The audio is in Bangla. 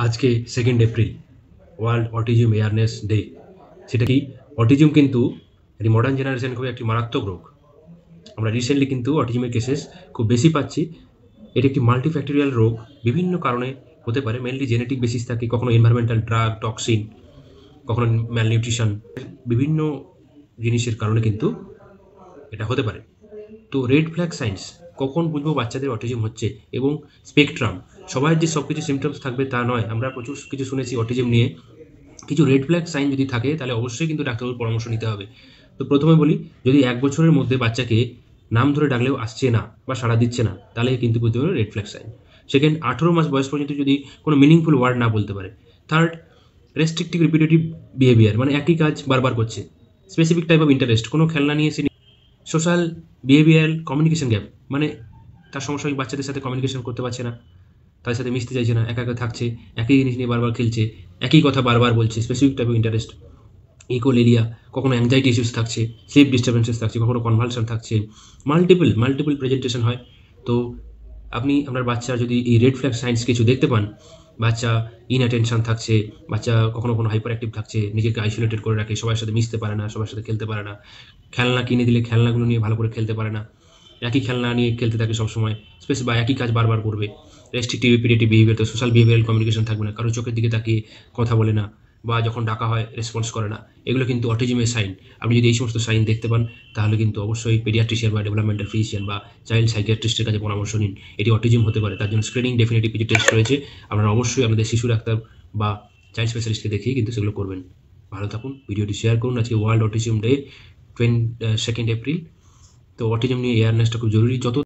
আজকে 2nd April world autism awareness day. সেটা কি, অটিজম কিন্তু একটি মডার্ন জেনারেশন খুবই একটি মারাত্মক রোগ। আমরা রিসেন্টলি কিন্তু অটিজমের কেসেস খুব বেশি পাচ্ছি। এটি একটি মাল্টিফ্যাক্টরিয়াল রোগ, বিভিন্ন কারণে হতে পারে। মেনলি জেনেটিক বেসিস থাকে, কখনো এনভায়রনমেন্টাল ড্রাগ, টক্সিন, কখনো ম্যালনিউট্রিশন, বিভিন্ন জিনিসের কারণে কিন্তু এটা হতে পারে। তো রেড ফ্ল্যাগ সাইন্স, কখন বুঝবো বাচ্চাদের অটিজম হচ্ছে, এবং স্পেকট্রাম, সবার যে সব কিছু সিমটমস থাকবে তা নয়। আমরা প্রচুর কিছু শুনেছি অটিজম নিয়ে। কিছু রেড ফ্ল্যাগ সাইন যদি থাকে তাহলে অবশ্যই কিন্তু ডাক্তারবাবুর পরামর্শ নিতে হবে। তো প্রথমে বলি, যদি 1 বছরের মধ্যে বাচ্চাকে নাম ধরে ডাকলেও আসছে না বা সাড়া দিচ্ছে না, তাহলে কিন্তু বুঝতে হবে রেড ফ্ল্যাগ সাইন। সেকেন্ড, 18 মাস বয়স পর্যন্ত যদি কোনো মিনিংফুল ওয়ার্ড না বলতে পারে। থার্ড, রেস্ট্রিক্টিভ রিপিটেটিভ বিহেভিয়ার, মানে একই কাজ বারবার করছে। স্পেসিফিক টাইপ অফ ইন্টারেস্ট, কোনো খেলনা নিয়ে এসে। সোশ্যাল বিহেভিয়ারাল কমিউনিকেশন গ্যাপ, মানে তার সমস্যা বাচ্চাদের সাথে কমিউনিকেশন করতে পারছে না, তাদের সাথে মিশতে চাইছে না, একা একা থাকছে, একই জিনিস নিয়ে বারবার খেলছে, একই কথা বারবার বলছে। Specific type of interest. Echolalia, কখনো অ্যাংজাইটি ইস্যুস থাকছে, স্লিপ ডিস্টারবেন্সেস থাকছে, কখনো কনভালশন থাকছে, মাল্টিপল প্রেজেন্টেশন হয়। তো আপনি আপনার বাচ্চার যদি এই রেড ফ্ল্যাগ সাইন্স কিছু দেখতে পান, বাচ্চা ইনঅ্যাটেনশন থাকছে, বাচ্চা কখনো কোনো হাইপার অ্যাক্টিভ থাকছে, নিজেকে আইসোলেটেড করে রাখে, সবার সাথে মিশতে পারে না, সবার সাথে খেলতে পারে না, খেলনা কিনে দিলে খেলনাগুলো নিয়ে ভালো করে খেলতে পারে না, একই খেলনা নিয়ে খেলতে থাকে সবসময়, বা একই কাজ বারবার করবে। রেস্ট্রিক্টিভ রিপিটেটিভ বিহেভিয়ার, তো সোশ্যাল বিহেভিয়ারাল কমিউনিকেশন থাকবে না, কারো চোখের দিকে তাকিয়ে কথা বলে না, বা যখন ডাকা হয় রেসপন্স করে না। এগুলো কিন্তু অটিজমের সাইন। আপনি যদি এই সমস্ত সাইন দেখতে পান, তাহলে কিন্তু অবশ্যই পেডিয়াট্রিশিয়ান বা ডেভেলপমেন্টাল ফিজিশিয়ান বা চাইল্ড সাইকিয়াট্রিস্টের কাছে পরামর্শ নিন। এটি অটিজম হতে পারে, তার জন্য স্ক্রিনিং ডেফিনেটিভ কিছু টেস্ট রয়েছে। আপনারা অবশ্যই আপনাদের শিশু ডাক্তার বা চাইল্ড স্পেশালিস্টকে দেখিয়ে কিন্তু সেগুলো করবেন। ভালো থাকুন, ভিডিওটি শেয়ার করুন। আজকে world autism day, 2nd April. তো অটিজম নিয়ে অ্যাওয়ারনেসটা খুব জরুরি। যত